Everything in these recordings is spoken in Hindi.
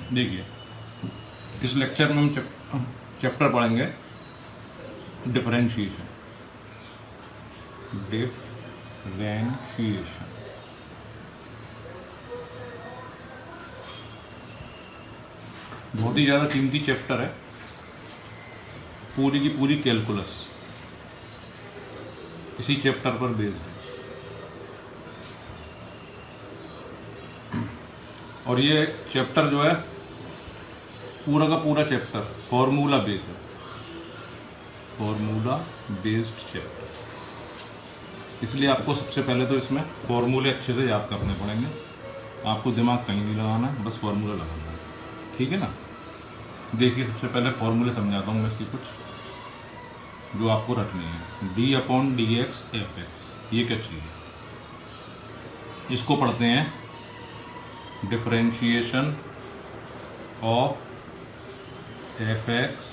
देखिए, इस लेक्चर में हम चैप्टर पढ़ेंगे डिफरेंशिएशन। डिफरेंशिएशन बहुत ही ज़्यादा कीमती चैप्टर है। पूरी की पूरी कैलकुलस इसी चैप्टर पर बेस्ड है और ये चैप्टर जो है पूरा का पूरा चैप्टर फॉर्मूला बेस्ड है, फॉर्मूला बेस्ड चैप्टर। इसलिए आपको सबसे पहले तो इसमें फॉर्मूले अच्छे से याद करने पड़ेंगे। आपको दिमाग कहीं नहीं लगाना है, बस फॉर्मूला लगाना है, ठीक है ना। देखिए, सबसे पहले फॉर्मूले समझाता हूँ मैं इसकी कुछ जो आपको रखनी है। d/dx fx, ये क्या चीज़ है? इसको पढ़ते हैं differentiation of fx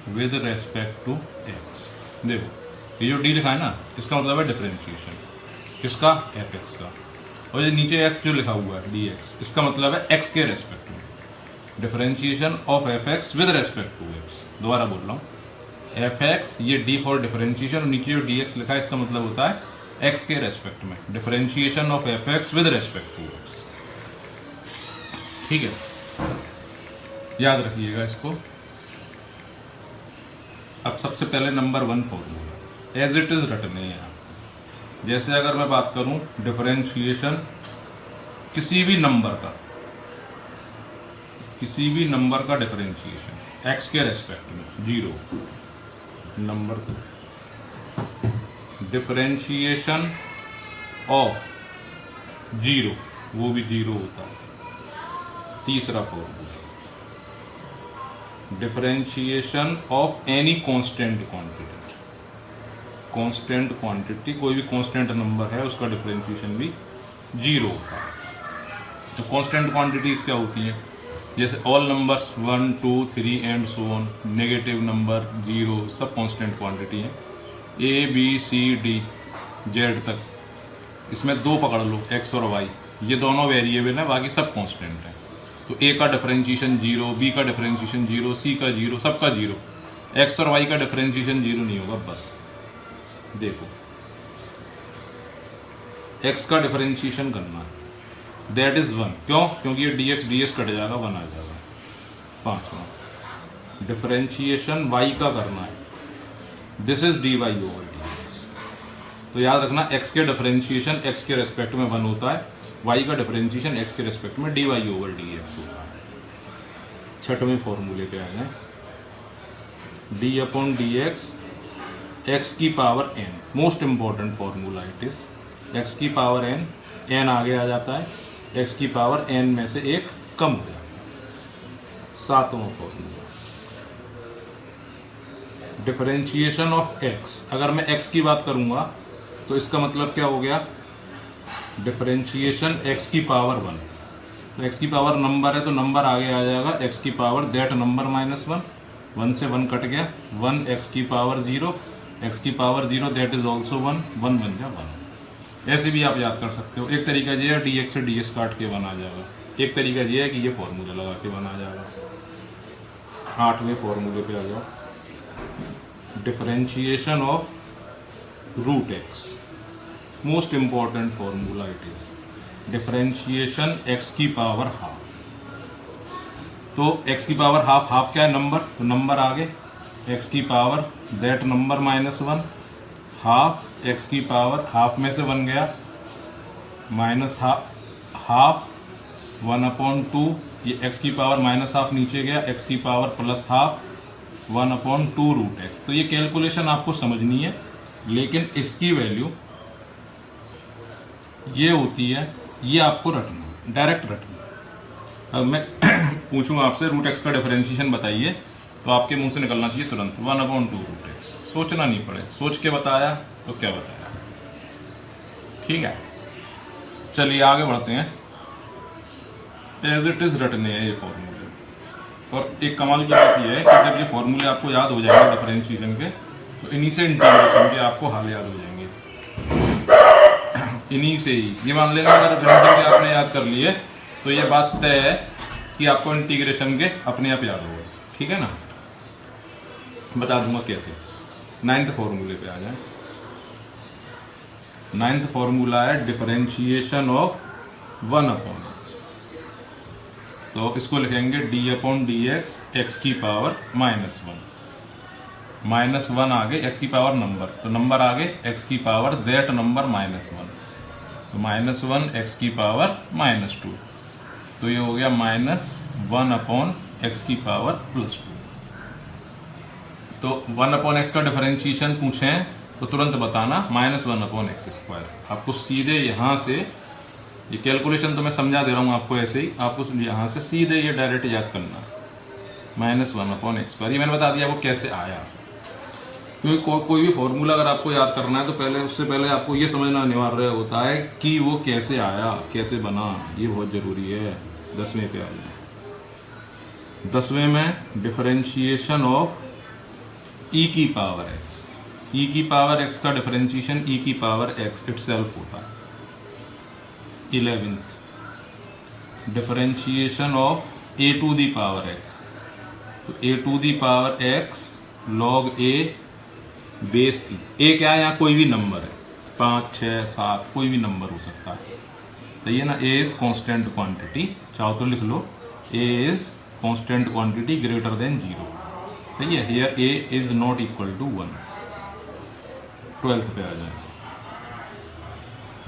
with respect to x। देखो, ये जो d लिखा है ना, इसका मतलब है डिफरेंशिएशन किसका? fx का। और ये नीचे x जो लिखा हुआ है dx, इसका मतलब है x के रेस्पेक्ट में। Differentiation of fx with respect to x। दोबारा बोल रहा हूँ, fx ये d फॉर डिफरेंशिएशन और नीचे जो dx लिखा है इसका मतलब होता है x के रेस्पेक्ट में। Differentiation of fx with respect to x, ठीक है, याद रखिएगा इसको। अब सबसे पहले number 1 formula as it is रटने हैं। जैसे अगर मैं बात करूं डिफरेंशिएशन किसी भी नंबर का डिफरेंशिएशन x के रेस्पेक्ट में, 0 नंबर को डिफरेंशिएशन ऑफ 0, वो भी 0 होता है। तीसरा formula differentiation of any constant quantity. Constant quantity, कोई भी कांस्टेंट नंबर है उसका डिफरेंशिएशन भी 0 होता है। तो कांस्टेंट क्वांटिटीज क्या होती हैं? जैसे all numbers 1 2 3 and so on, negative number 0, सब कांस्टेंट क्वांटिटी हैं। A B C D Z तक, इसमें 2 पकड़ लो, x और y, ये दोनों वेरिएबल हैं, बाकी सब कांस्टेंट हैं। तो A का डिफरेंशिएशन 0, B का डिफरेंशिएशन 0, C का 0, सबका 0। x और y का डिफरेंशिएशन 0 नहीं होगा। बस देखो, x का डिफरेंशिएशन करना है, दैट इज 1। क्यों? क्योंकि ये dx कट जाएगा, 1 आ जाएगा। 5वां डिफरेंशिएशन y का करना है, दिस इज dy/dx। तो याद रखना, x के डिफरेंशिएशन x के रेस्पेक्ट में 1 होता है, y का डिफरेंशिएशन x के रेस्पेक्ट में dy/dx होता है। 6वें फॉर्मूले पे आ गए, d/dx x की power n, most important formula it is. x की पावर n, n आगे आ जाता है, x की पावर n में से 1 कम हो जाता है। 7वां फॉर्मूला डिफरेंशिएशन ऑफ x। अगर मैं x की बात करूंगा तो इसका मतलब क्या हो गया? डिफरेंशिएशन x की पावर 1। तो x की पावर नंबर है तो नंबर आगे आ जाएगा, x की पावर दैट नंबर -1, 1 से 1 कट गया, 1 x की पावर 0, x की पावर 0 दैट इज ऑल्सो 1 बन गया 1। ऐसे भी आप याद कर सकते हो। एक तरीका ये है, dx से ds काट के 1 आ जाएगा। एक तरीका ये है कि ये फॉर्मूला लगा के 1 आ जाएगा। 8वें फॉर्मूले पे आ जाओ, differentiation of √x, most important formula it is. Differentiation x की पावर हाफ। तो x की पावर हाफ क्या है? नंबर, तो नंबर आगे, x की power that number -1, half x की पावर हाफ में से 1 गया, माइनस हाफ 1/2, ये x की पावर -हाफ नीचे गया, x की पावर +हाफ 1/2 √x। तो ये कैलकुलेशन आपको समझनी है, लेकिन इसकी वैल्यू ये होती है, ये आपको रटना, डायरेक्ट रटना। अब मैं पूछूंगा आपसे √x का डिफरेंशिएशन बताइए, तो आपके मुंह से निकलना चाहिए तुरंत 1/2 √x। सोचना नहीं पड़े, सोच के बताया तो क्या बताया, ठीक है। चलिए आगे बढ़ते हैं। एज इट इज रटने हैं ये फॉर्मूले। और एक कमाल की बात यह है कि जब ये फॉर्मूले आपको याद हो जाएंगे डिफरेंशिएशन के, तो इन्हीं से इंटीग्रेशन के आपको हाल याद हो जाएंगे। इन्हीं से ही। ये मान लेना अगर व्यंजक के आपने याद कर लिए तो ये बात तय है कि आपको इंटीग्रेशन के अपने आप याद होगा, ठीक है ना। बता दूंगा कैसे। 9th फॉर्मूले पे आ जाए। 9th फॉर्मूला है डिफरेंशिएशन ऑफ 1/x। तो इसको लिखेंगे d/dx x की पावर -1। -1 आगे x की पावर नंबर, तो नंबर आगे x की पावर दैट नंबर -1, तो -1 x की पावर -2, तो ये हो गया -1/x की पावर +2। तो 1/x का डिफरेंशिएशन पूछें तो तुरंत बताना -1/x²। आपको सीधे यहाँ से, ये कैलकुलेशन तो मैं समझा दे रहा हूँ आपको, ऐसे ही आपको यहाँ से सीधे ये डायरेक्ट याद करना -1/x²। ये मैंने बता दिया आपको कैसे आया, क्योंकि कोई भी फॉर्मूला अगर आपको याद करना है तो पहले उससे पहले आपको ये समझना अनिवार्य होता है कि वो कैसे आया, कैसे बना। ये बहुत ज़रूरी है। 10वें पे आ जाए। 10वें में डिफरेंशिएशन ऑफ e की पावर x। e की पावर x का डिफरेंशिएशन e की पावर x इटसेल्फ होता है। 11th differentiation of a to the power x। तो a to the power x log a base e। a क्या है, यहाँ कोई भी नंबर है, 5, 6, 7 कोई भी नंबर हो सकता है, सही है ना। a इज कांस्टेंट क्वांटिटी, चाहो तो लिख लो a is constant quantity greater than 0, सही है। Here a is not equal to 1। 12th पे आ जाए।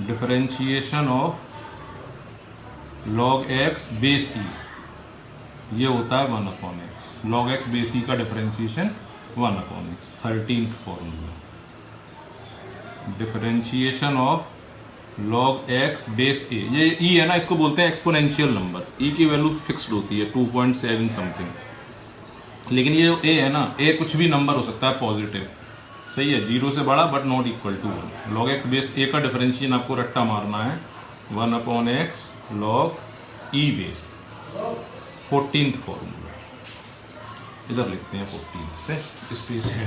Differentiation of log x base e, ये होता है 1/x। log x base e का differentiation 1/x। 13th formula differentiation of log x base a। ये e है ना, इसको बोलते हैं एक्सपोनेंशियल नंबर। e की वैल्यू फिक्स्ड होती है 2.7 समथिंग, लेकिन ये a है ना, a कुछ भी नंबर हो सकता है पॉजिटिव, सही है, 0 से बड़ा but not equal to 1। log x base a का डिफरेंशिएशन आपको रट्टा मारना है 1/x log e base. 14th formula इधर लिखते हैं, 14th से स्पेस है।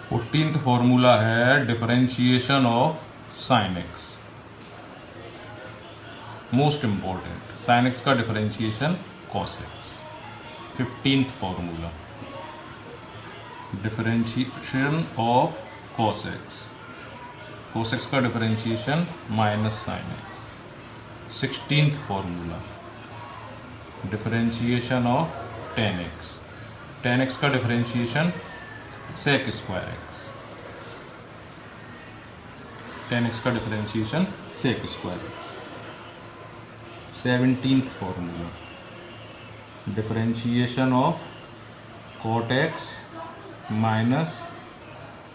फोर्टीन्थ फॉर्मूला है differentiation of sine x. Most important, sine x का differentiation cos x. 15th formula differentiation of cos x. cos x का differentiation minus sine x. 16th formula differentiation of tan x। tan x का differentiation sec square x। tan x का differentiation sec square x। 17th formula differentiation of cot x minus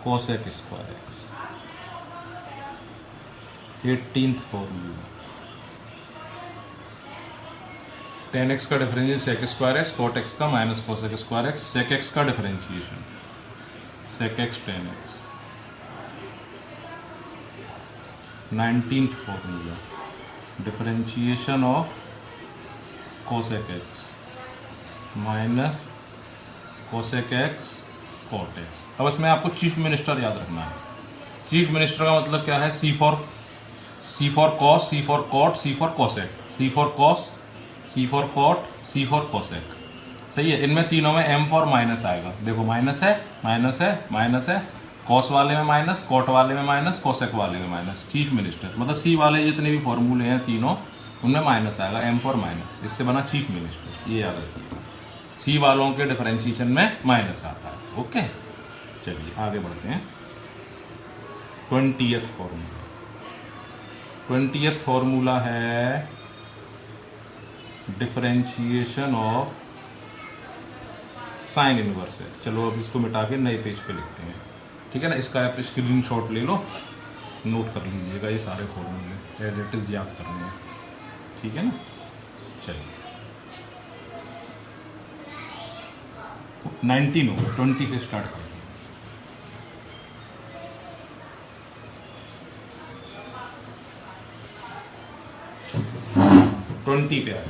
cosec square x। 18th formula tan x का differentiation sec square x, cot x का minus cosec square x, sec x का differentiation sec x tan x। 19th formula differentiation of cosec x minus cosec x cot x। अब इसमें आपको चीफ मिनिस्टर याद रखना है। चीफ मिनिस्टर का मतलब क्या है, C for cos, C for cot, C for cosec. C for cos, C for cot, C for cosec, सही है। इनमें तीनों में M फॉर माइनस आएगा। देखो माइनस है, माइनस है, माइनस है, कॉस वाले में माइनस, कॉट वाले में माइनस, कॉसेक वाले में माइनस। चीफ मिनिस्टर मतलब C वाले जितने भी फॉर्मूले हैं तीनों, उनमें माइनस आएगा, M फॉर माइनस, इससे बना चीफ मिनिस्टर, ये याद रखिए। C वालों के डिफरेंशिएशन में माइनस आता है। ओके, चलिए आगे बढ़ते हैं। 20th formula. 20th फॉर्मूला है differentiation of sine inverse x. चलो अब इसको मिटा के नए पेज पे लिखते हैं, ठीक है ना। इसका आप स्क्रीनशॉट ले लो, नोट कर लीजिएगा ये सारे फॉर्मूले एज इट इज़ याद करने हैं, ठीक है ना। चलिए 19 हो गया, 20 से स्टार्ट करें। पे आ गया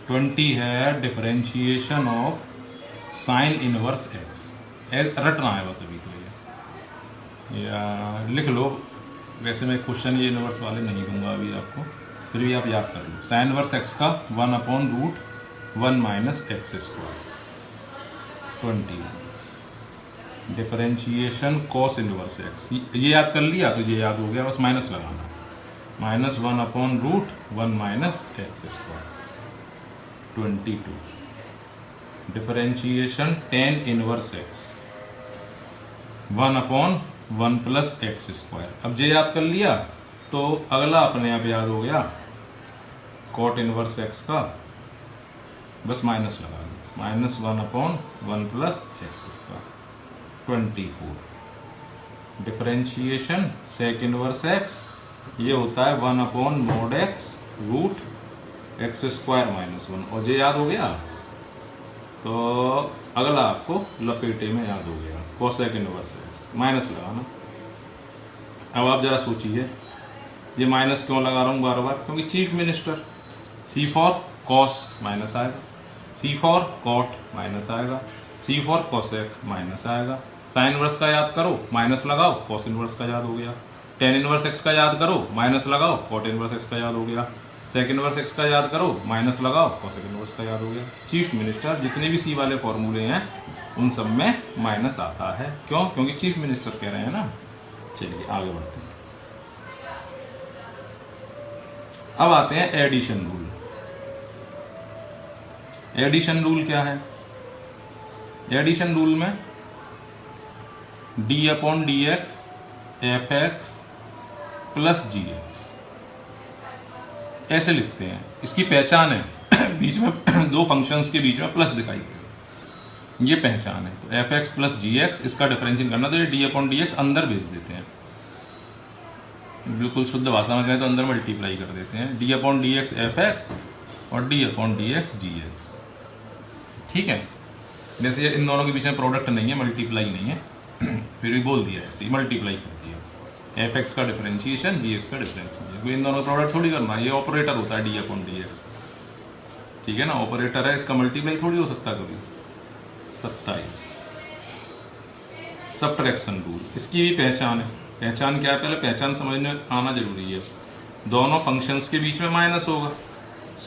20 है differentiation of sine inverse x, रटना है बस अभी तो ये, या लिख लो। वैसे मैं क्वेश्चन ये इनवर्स वाले नहीं दूंगा अभी आपको, फिर भी आप याद कर लो। साइन इनवर्स एक्स का 1/√1 minus x square, 20 differentiation cos inverse x, ये याद कर लिया तो ये याद हो गया, बस माइनस लगाना, -1/√1 minus x square, 22 differentiation tan inverse x 1/1 plus x square. अब ये याद कर लिया तो अगला अपने आप याद हो गया, कॉट इनवर्स एक्स का बस माइनस लगा दो, -1/1 plus x square, 24 differentiation sec inverse x, ये होता है 1/(x√x²-1) और ये याद हो गया तो अगला आपको लपेटे में याद हो गया, कोसेक इनवर्स एक्स, माइनस लगाना। अब आप जरा सोचिए ये माइनस क्यों लगा रहा हूँ बार बार, क्योंकि chief minister, C for cos minus आएगा, सी फॉर कॉट माइनस आएगा, सी फॉर कोसेक माइनस आएगा। साइन इनवर्स का याद करो माइनस लगाओ, कॉस इनवर्स का याद हो गया। टेन इनवर्स एक्स का याद करो माइनस लगाओ, कॉट इनवर्स एक्स का याद हो गया। सेक इनवर्स एक्स का याद करो माइनस लगाओ, कोसेक इनवर्स का याद हो गया। चीफ मिनिस्टर जितने भी सी वाले फॉर्मूले हैं उन सब में माइनस आता है, क्यों? क्योंकि चीफ मिनिस्टर कह रहे हैं ना। चलिए आगे बढ़ते हैं। अब आते हैं एडिशन रूल। एडिशन रूल क्या है? एडिशन रूल में d/dx fx प्लस gx ऐसे लिखते हैं। इसकी पहचान है बीच में दो फंक्शंस के बीच में प्लस दिखाई दे, ये पहचान है। तो fx प्लस gx इसका डिफरेंशिएट करना, तो ये d/dx अंदर भेज देते हैं, बिल्कुल शुद्ध भाषा में कहें तो अंदर मल्टीप्लाई कर देते हैं, d/dx fx और d/dx gx। ठीक है, जैसे इन दोनों के बीच में प्रोडक्ट नहीं है, मल्टीप्लाई नहीं है, फिर भी बोल दिया ऐसे ही मल्टीप्लाई कर दिया। fx का डिफरेंशिएशन gx का डिफरेंशिएशन, कोई इन दोनों का प्रोडक्ट थोड़ी करना, ये ऑपरेटर होता है d/dx, ठीक है ना, ऑपरेटर है, इसका मल्टीप्लाई थोड़ी हो सकता कभी। 27 सबट्रैक्शन रूल, इसकी भी पहचान है। पहचान क्या है? पहले पहचान समझने आना जरूरी है। दोनों फंक्शंस के बीच में माइनस होगा,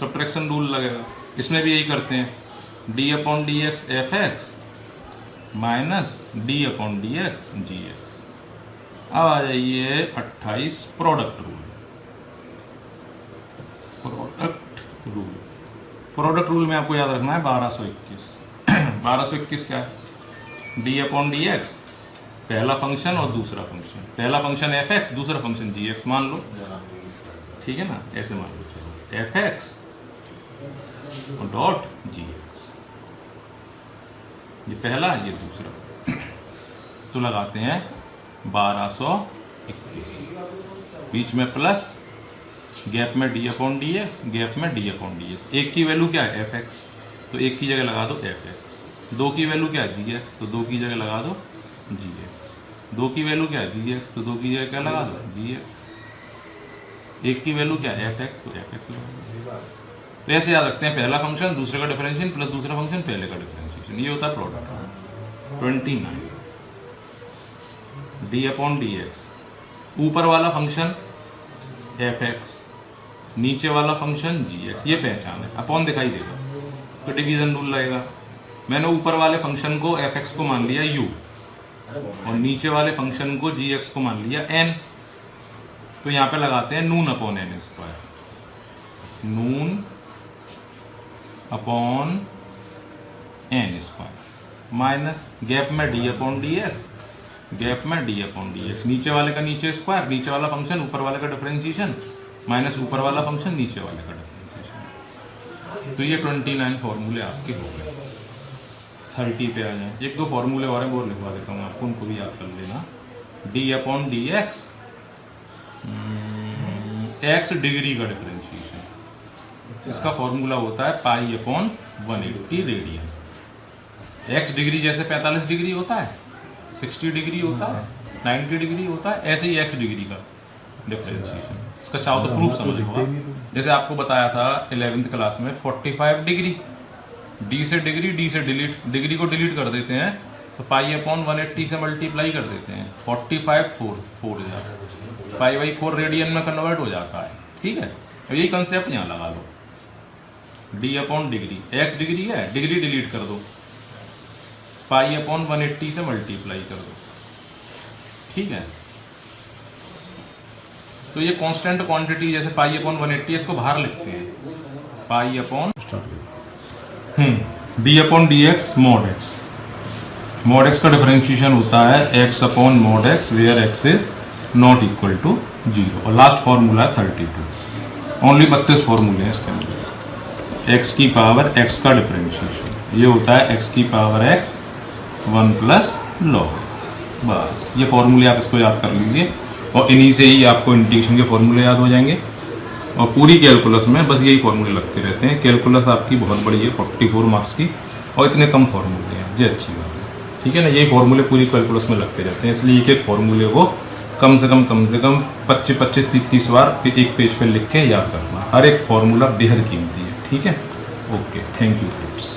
सबट्रैक्शन रूल लगेगा। इसमें भी यही करते हैं, d/dx fx minus d/dx gx। अब आ जाइए 28 प्रोडक्ट रूल। प्रोडक्ट रूल में आपको याद रखना है 1221। 1221 क्या है? d/dx पहला फंक्शन और दूसरा फंक्शन, पहला फंक्शन fx दूसरा फंक्शन gx मान लो, ठीक है ना, ऐसे मान लो, fx डॉट gx, ये पहला ये दूसरा। तो लगाते हैं 1221, बीच में प्लस, गैप में d/dx, गैप में d/dx। एक की वैल्यू क्या है? fx, तो एक की जगह लगा दो fx। दो की वैल्यू क्या है? gx, तो दो की जगह लगा दो gx। दो की वैल्यू क्या है? gx, तो दो की जगह क्या लगा दो? gx। एक की वैल्यू क्या है? fx, तो fx लगा दो। तो ऐसे याद रखते हैं, पहला फंक्शन दूसरे का डिफरेंशिएशन प्लस दूसरा फंक्शन पहले का डिफरेंशिएशन, ये होता है प्रोडक्ट। 29 d/dx, ऊपर वाला फंक्शन fx, नीचे वाला फंक्शन gx, ये पहचान है। अपॉन दिखाई देगा तो डिवीजन रूल लगेगा। मैंने ऊपर वाले फंक्शन को fx को मान लिया u और नीचे वाले फंक्शन को gx को मान लिया n, तो यहाँ पे लगाते हैं नून अपॉन n स्क्वायर, नून upon n square minus gap में d/dx, गैप में d/dx, नीचे वाले का नीचे स्क्वायर, नीचे वाला फंक्शन ऊपर वाले का डिफरेंशिएशन माइनस ऊपर वाला फंक्शन नीचे वाले का डिफरेंशिएशन। तो ये 29 फॉर्मूले आपके हो गए। 30 पे आ जाए, एक दो फॉर्मूले और हैं वो लिखवा देता हूँ आपको, उनको भी याद कर लेना। d/dx x डिग्री का डिफरेंशिएशन, इसका फॉर्मूला होता है π/180 रेडियन। x डिग्री जैसे 45 डिग्री होता है, 60 डिग्री होता है, 90 डिग्री होता है, ऐसे ही x डिग्री का डिफरेंशिएशन। इसका चाहो तो प्रूफ समझ लो आप। जैसे आपको बताया था 11th क्लास में 45 डिग्री, डी से डिलीट, डिग्री को डिलीट कर देते हैं तो पाई अपॉन 180 से मल्टीप्लाई कर देते हैं, 45 4 जाता, पाई बाई 4 रेडियन में कन्वर्ट हो जाता है। ठीक है, अब यही कंसेप्ट यहाँ लगा लो, D upon degree, x degree है, डिग्री डिलीट कर दो, पाई अपॉन 180 से मल्टीप्लाई कर दो। ठीक है, तो ये कांस्टेंट क्वांटिटी जैसे पाई अपॉन 180 इसको बाहर लिखते हैं, pi upon d upon d x mod x. Mod x का डिफरेंशिएशन होता है x upon mod x where x is not equal to 0, और लास्ट फॉर्मूला है 32। ओनली 32 फॉर्मूले हैं इसके अंदर। एक्स की पावर एक्स का डिफरेंशिएशन ये होता है एक्स की power x 1 plus log x. बस ये फॉर्मूले आप इसको याद कर लीजिए, और इन्हीं से ही आपको इंटीग्रेशन के फॉर्मूले याद हो जाएंगे। और पूरी कैलकुलस में बस यही फॉर्मूले लगते रहते हैं। कैलकुलस आपकी बहुत बड़ी है, 44 मार्क्स की, और इतने कम फॉर्मूले हैं, ये अच्छी बात है। ठीक है ना, यही फॉर्मूले पूरी कैलकुलस में लगते रहते हैं, इसलिए एक एक फॉर्मूले को कम से कम 25-30 बार एक पेज पर लिख के याद करना। हर एक फॉर्मूला बेहद कीमती है। ठीक है, ओके, थैंक यू फ्रेंड्स।